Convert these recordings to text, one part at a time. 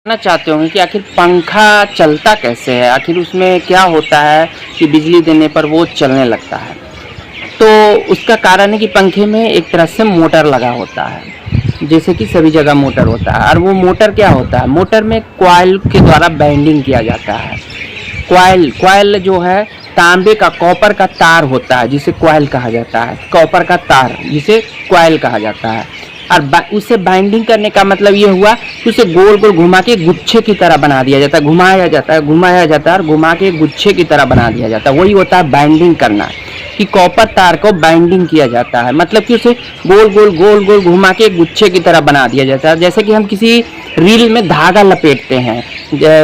जानना चाहते होंगे कि आखिर पंखा चलता कैसे है, आखिर उसमें क्या होता है कि बिजली देने पर वो चलने लगता है। तो उसका कारण है कि पंखे में एक तरह से मोटर लगा होता है, जैसे कि सभी जगह मोटर होता है। और वो मोटर क्या होता है, मोटर में कॉइल के द्वारा बाइंडिंग किया जाता है। कॉइल जो है तांबे का, कॉपर का तार होता है जिसे कॉइल कहा जाता है। कॉपर का तार जिसे कॉइल कहा जाता है। और उसे बाइंडिंग करने का मतलब ये हुआ कि उसे गोल गोल घुमा के गुच्छे की तरह बना दिया जाता है, घुमाया जाता है और घुमा के गुच्छे की तरह बना दिया जाता है। वही होता है बाइंडिंग करना, कि कॉपर तार को बाइंडिंग किया जाता है, मतलब कि उसे गोल गोल घुमा के गुच्छे की तरह बना दिया जाता है। जैसे कि हम किसी रील में धागा लपेटते हैं,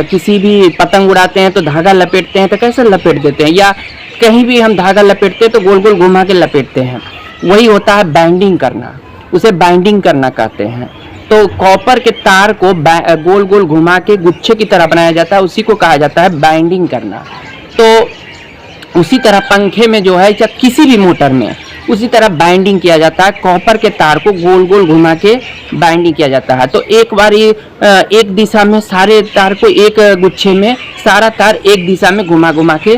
किसी भी पतंग उड़ाते हैं तो धागा लपेटते हैं, तो कैसे लपेट देते हैं, या कहीं भी हम धागा लपेटते हैं तो गोल गोल घुमा के लपेटते हैं। वही होता है बाइंडिंग करना, उसे बाइंडिंग करना कहते हैं। तो कॉपर के तार को गोल गोल घुमा के गुच्छे की तरह बनाया जाता है, उसी को कहा जाता है बाइंडिंग करना। तो उसी तरह पंखे में जो है या किसी भी मोटर में उसी तरह बाइंडिंग किया जाता है, कॉपर के तार को गोल गोल घुमा के बाइंडिंग किया जाता है। तो एक बार ये एक दिशा में सारे तार को, एक गुच्छे में सारा तार एक दिशा में घुमा घुमा के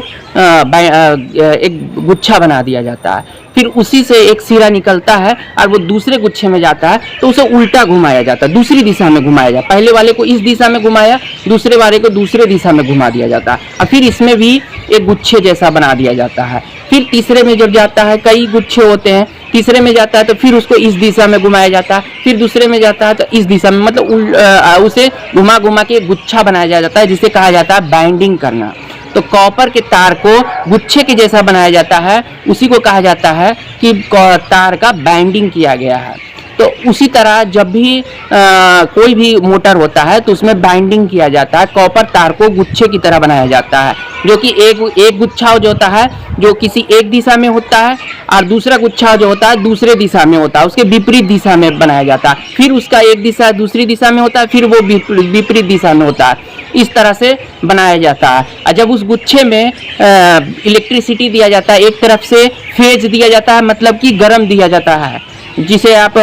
एक गुच्छा बना दिया जाता है। फिर उसी से एक सिरा निकलता है और वो दूसरे गुच्छे में जाता है, तो उसे उल्टा घुमाया जाता है, दूसरी दिशा में घुमाया जाता है। पहले वाले को इस दिशा में घुमाया, दूसरे वाले को दूसरे दिशा में घुमा दिया जाता है, और फिर इसमें भी एक गुच्छे जैसा बना दिया जाता है। फिर तीसरे में जब जाता है, कई गुच्छे होते हैं, तीसरे में जाता है तो फिर उसको इस दिशा में घुमाया जाता है, फिर दूसरे में जाता है तो इस दिशा में, मतलब उसे घुमा घुमा के गुच्छा बनाया जाता है, जिसे कहा जाता है बाइंडिंग करना। तो कॉपर के तार को गुच्छे के जैसा बनाया जाता है, उसी को कहा जाता है कि तार का बाइंडिंग किया गया है। तो उसी तरह जब भी कोई भी मोटर होता है तो उसमें बाइंडिंग किया जाता है, कॉपर तार को गुच्छे की तरह बनाया जाता है, जो कि एक गुच्छा जो होता है जो किसी एक दिशा में होता है, और दूसरा गुच्छा जो होता है दूसरे दिशा में होता है, उसके विपरीत दिशा में बनाया जाता है। फिर उसका एक दिशा दूसरी दिशा में होता है, फिर वो विपरीत दिशा में होता है, इस तरह से बनाया जाता है। और जब उस गुच्छे में इलेक्ट्रिसिटी दिया जाता है, एक तरफ से फेज दिया जाता है, मतलब कि गर्म दिया जाता है, जिसे आप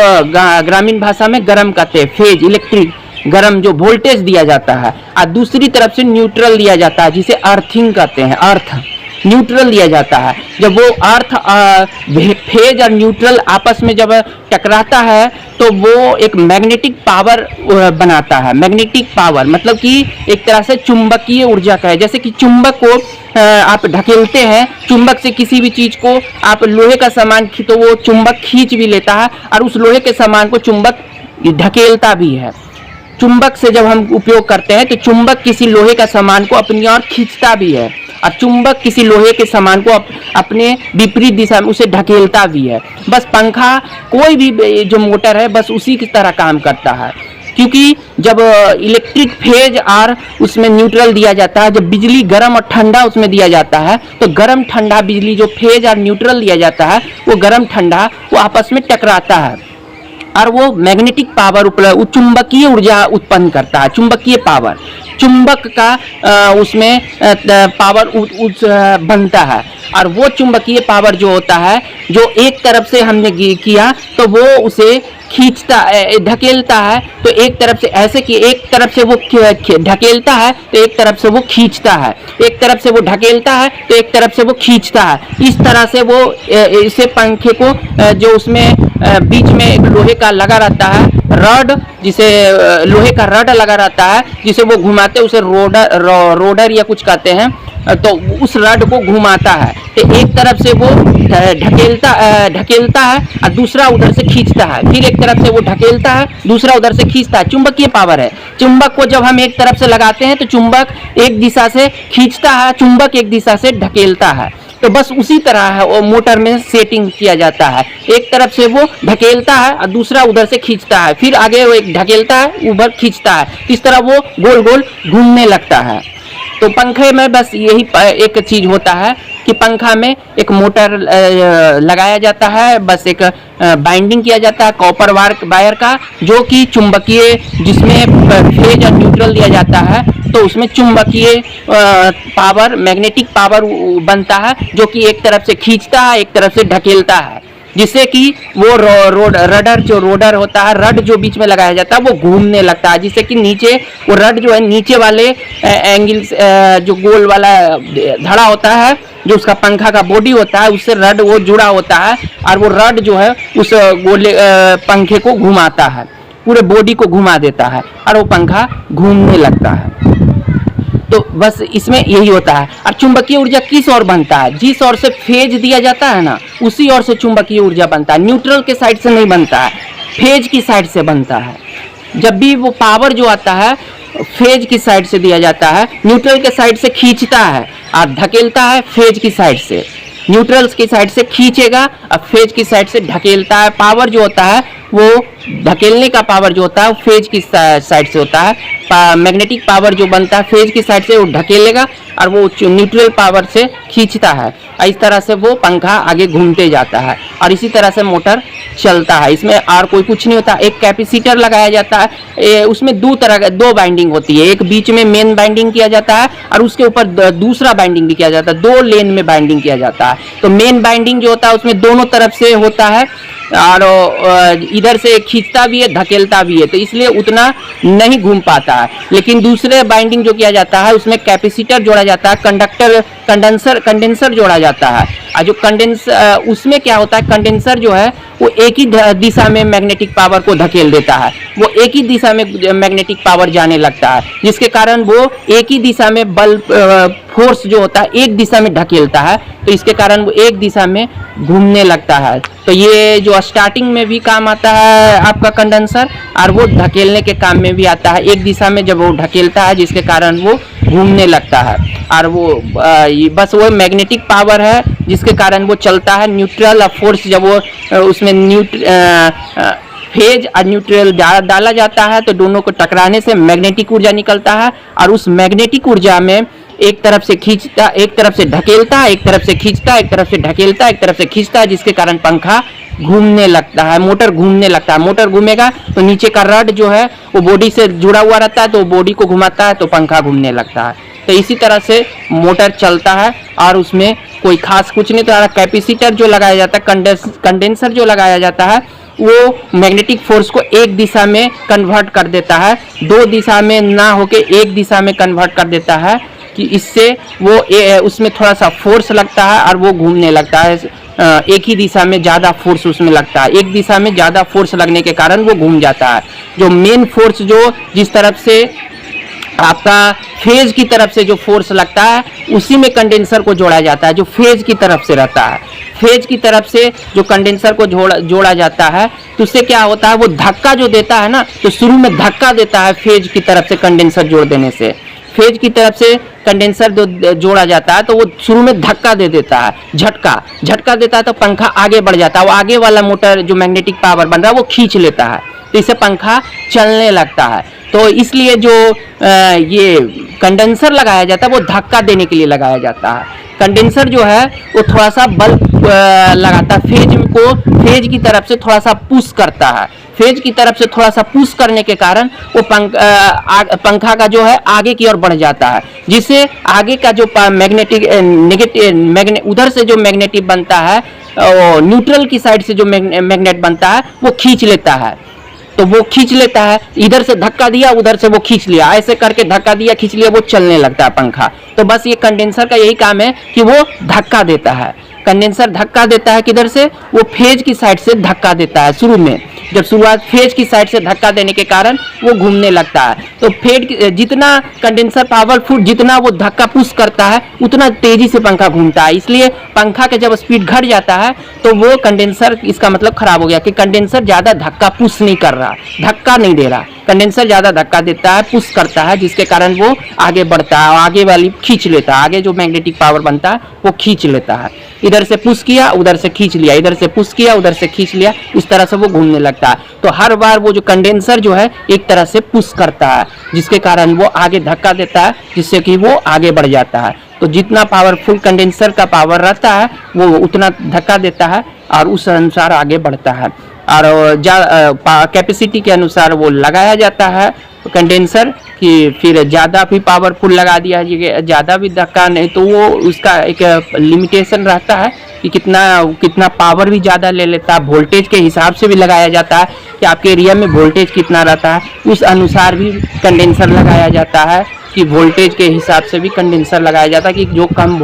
ग्रामीण भाषा में गरम कहते हैं, फेज इलेक्ट्रिक गरम जो वोल्टेज दिया जाता है, और दूसरी तरफ से न्यूट्रल दिया जाता है, जिसे अर्थिंग कहते हैं, अर्थ न्यूट्रल दिया जाता है। जब वो अर्थ फेज और न्यूट्रल आपस में जब टकराता है तो वो एक मैग्नेटिक पावर बनाता है। मैग्नेटिक पावर मतलब कि एक तरह से चुंबकीय ऊर्जा का है। जैसे कि चुंबक को आप ढकेलते हैं, चुंबक से किसी भी चीज को आप लोहे का सामान तो वो चुंबक खींच भी लेता है, और उस लोहे के सामान को चुंबक ढकेलता भी है। चुंबक से जब हम उपयोग करते हैं तो चुंबक किसी लोहे का सामान को अपनी ओर खींचता भी है, और चुंबक किसी लोहे के सामान को अपने विपरीत दिशा में उसे ढकेलता भी है। बस पंखा कोई भी जो मोटर है बस उसी की तरह काम करता है, क्योंकि जब इलेक्ट्रिक फेज और उसमें न्यूट्रल दिया जाता है, जब बिजली गर्म और ठंडा उसमें दिया जाता है, तो गर्म ठंडा बिजली जो फेज और न्यूट्रल दिया जाता है वो गर्म ठंडा वो आपस में टकराता है, और वो मैग्नेटिक पावर चुंबकीय ऊर्जा उत्पन्न करता है। चुंबकीय पावर, चुंबक का उसमें पावर बनता है, और वो चुंबकीय पावर जो होता है, जो एक तरफ से हमने किया तो वो उसे खींचता ढकेलता है, तो एक तरफ से ऐसे कि एक तरफ से वो ढकेलता है तो एक तरफ से वो खींचता है, एक तरफ से वो ढकेलता है तो एक तरफ से वो खींचता है। इस तरह से वो इसे पंखे को जो उसमें बीच में एक लोहे का लगा रहता है रड, जिसे लोहे का रड लगा रहता है, जिसे वो घुमाते उसे रोडर या कुछ कहते हैं, तो उस रड को घुमाता है। तो एक तरफ से वो ढकेलता है और दूसरा उधर से खींचता है, फिर एक तरफ से वो ढकेलता है, दूसरा उधर से खींचता है। चुंबकीय पावर है। चुंबक को जब हम एक तरफ से लगाते हैं तो चुंबक एक दिशा से खींचता है, चुंबक एक दिशा से ढकेलता है। तो बस उसी तरह है वो मोटर में सेटिंग किया जाता है, एक तरफ से वो ढकेलता है और दूसरा उधर से खींचता है, फिर आगे वो एक ढकेलता है उधर खींचता है, इस तरह वो गोल गोल घूमने लगता है। तो पंखे में बस यही एक चीज होता है कि पंखा में एक मोटर लगाया जाता है, बस एक बाइंडिंग किया जाता है कॉपर वायर का, जो कि चुंबकीय, जिसमें फेज और न्यूट्रल दिया जाता है, तो उसमें चुंबकीय पावर, मैग्नेटिक पावर बनता है, जो कि एक तरफ से खींचता है एक तरफ से ढकेलता है। जिससे कि वो रडर जो रोडर होता है, रड जो बीच में लगाया जाता है वो घूमने लगता है, जिससे कि नीचे वो रड जो है नीचे वाले एंगल जो गोल वाला धड़ा होता है जो उसका पंखा का बॉडी होता है उससे रड वो जुड़ा होता है और वो रड जो है उस गोले पंखे को घुमाता है, पूरे बॉडी को घुमा देता है और वो पंखा घूमने लगता है। तो बस इसमें यही होता है। और चुंबकीय ऊर्जा किस ओर बनता है? जिस ओर से फेज दिया जाता है ना उसी ओर से चुंबकीय ऊर्जा बनता है, न्यूट्रल के साइड से नहीं बनता है, फेज की साइड से बनता है। जब भी वो पावर जो आता है फेज की साइड से दिया जाता है, न्यूट्रल के साइड से खींचता है और धकेलता है फेज की साइड से, न्यूट्रल्स की साइड से खींचेगा और फेज की साइड से ढकेलता है। पावर जो होता है वो धकेलने का पावर जो होता है वो फेज की साइड से होता है, मैग्नेटिक पावर जो बनता है फेज की साइड से वो ढकेलेगा और वो न्यूट्रल पावर से खींचता है। इस तरह से वो पंखा आगे घूमते जाता है और इसी तरह से मोटर चलता है। इसमें और कोई कुछ नहीं होता। एक कैपेसिटर लगाया जाता है, उसमें दो बाइंडिंग होती है, एक बीच में मेन बाइंडिंग किया जाता है और उसके ऊपर दूसरा बाइंडिंग भी किया जाता है, दो लेन में बाइंडिंग किया जाता है। तो मेन बाइंडिंग जो होता है उसमें दोनों तरफ से होता है और इधर से कंडक्टर भी है धकेलता भी है, तो इसलिए उतना नहीं घूम पाता है। लेकिन दूसरे बाइंडिंग जो किया जाता है उसमें कैपेसिटर जोड़ा जाता है, कंडेंसर जोड़ा जाता है। और जो कंडेंसर उसमें क्या होता है, कंडेंसर जो है वो एक ही दिशा में मैग्नेटिक पावर को धकेल देता है, वो एक ही दिशा में मैग्नेटिक पावर जाने लगता है, जिसके कारण वो एक ही दिशा में बल फोर्स जो होता है एक दिशा में ढकेलता है, तो इसके कारण वो एक दिशा में घूमने लगता है। तो ये जो स्टार्टिंग में भी काम आता है आपका कंडेंसर, और वो धकेलने के काम में भी आता है, एक दिशा में जब वो ढकेलता है जिसके कारण वो घूमने लगता है। और वो बस वो मैग्नेटिक पावर है जिसके कारण वो चलता है। न्यूट्रल और फोर्स जब वो उसमें फेज और न्यूट्रल डाला जाता है तो दोनों को टकराने से मैग्नेटिक ऊर्जा निकलता है, और उस मैग्नेटिक ऊर्जा में एक तरफ से खींचता, एक तरफ से ढकेलता है, एक तरफ से खींचता, एक तरफ से ढकेलता, एक तरफ से खींचता है, जिसके कारण पंखा घूमने लगता है, मोटर घूमने लगता है। मोटर घूमेगा तो नीचे का रड जो है वो बॉडी से जुड़ा हुआ रहता है, तो बॉडी को घुमाता है तो पंखा घूमने लगता है। तो इसी तरह से मोटर चलता है और उसमें कोई खास कुछ नहीं। तो कैपेसिटर जो लगाया जाता है, कंडेंसर जो लगाया जाता है, वो मैग्नेटिक फोर्स को एक दिशा में कन्वर्ट कर देता है, दो दिशा में ना होके एक दिशा में कन्वर्ट कर देता है, कि इससे वो उसमें थोड़ा सा फोर्स लगता है और वो घूमने लगता है। एक ही दिशा में ज़्यादा फोर्स उसमें लगता है, एक दिशा में ज़्यादा फोर्स लगने के कारण वो घूम जाता है। जो मेन फोर्स जो जिस तरफ से आपका फेज की तरफ से जो फोर्स लगता है उसी में कंडेंसर को जोड़ा जाता है, जो फेज की तरफ से रहता है। फेज की तरफ से जो कंडेंसर को जोड़ा जाता है तो उससे क्या होता है, वो धक्का जो देता है ना, तो शुरू में धक्का देता है फेज की तरफ से कंडेंसर जोड़ देने से। फेज की तरफ से कंडेंसर जो जोड़ा जाता है तो वो शुरू में धक्का दे देता है, झटका देता है, तो पंखा आगे बढ़ जाता है। वो आगे वाला मोटर जो मैग्नेटिक पावर बन रहा है वो खींच लेता है, तो इससे पंखा चलने लगता है। तो इसलिए जो ये कंडेंसर लगाया जाता है वो धक्का देने के लिए लगाया जाता है। कंडेंसर जो है वो थोड़ा सा बल लगाता है, फेज की तरफ से थोड़ा सा पुश करता है। फेज की तरफ से थोड़ा सा पुश करने के कारण वो पंखा का जो है आगे की ओर बढ़ जाता है, जिससे आगे का जो उधर से जो मैग्नेटिक बनता है, न्यूट्रल की साइड से जो मैग्नेट बनता है वो खींच लेता है। तो वो खींच लेता है, इधर से धक्का दिया उधर से वो खींच लिया, ऐसे करके धक्का दिया खींच लिया, वो चलने लगता है पंखा। तो बस ये कंडेंसर का यही काम है कि वो धक्का देता है। कंडेंसर धक्का देता है किधर से, वो फेज की साइड से धक्का देता है। शुरू में जब शुरुआत फेज की साइड से धक्का देने के कारण वो घूमने लगता है। तो जितना कंडेंसर पावरफुल, जितना वो धक्का पुश करता है उतना तेजी से पंखा घूमता है। इसलिए पंखा का जब स्पीड घट जाता है तो वो कंडेंसर, इसका मतलब खराब हो गया कि कंडेंसर ज़्यादा धक्का पुश नहीं कर रहा, धक्का नहीं दे रहा। कंडेंसर ज़्यादा धक्का देता है, पुश करता है, जिसके कारण वो आगे बढ़ता है, आगे वाली खींच लेता है, आगे जो मैग्नेटिक पावर बनता है वो खींच लेता है। इधर से पुश किया उधर से खींच लिया, इधर से पुश किया उधर से खींच लिया, इस तरह से वो घूमने लगता है। तो हर बार वो जो कंडेंसर जो है एक तरह से पुश करता है, जिसके कारण वो आगे धक्का देता है, जिससे कि वो आगे बढ़ जाता है। तो जितना पावरफुल कंडेंसर का पावर रहता है वो उतना धक्का देता है और उस अनुसार आगे बढ़ता है। और कैपेसिटी के अनुसार वो लगाया जाता है कंडेंसर कि फिर ज़्यादा भी पावरफुल लगा दिया ज़्यादा भी धक्का नहीं, तो वो उसका एक लिमिटेशन रहता है कि कितना पावर भी ज़्यादा ले लेता है। वोल्टेज के हिसाब से भी लगाया जाता है कि आपके एरिया में वोल्टेज कितना रहता है, उस अनुसार भी कंडेंसर लगाया जाता है कि वोल्टेज के हिसाब से भी कंडेंसर लगाया जाता है कि जो कम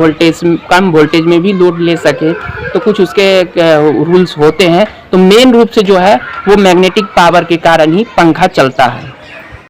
वोल्टेज में भी लोड ले सके। तो कुछ उसके रूल्स होते हैं। तो मेन रूप से जो है वो मैग्नेटिक पावर के कारण ही पंखा चलता है।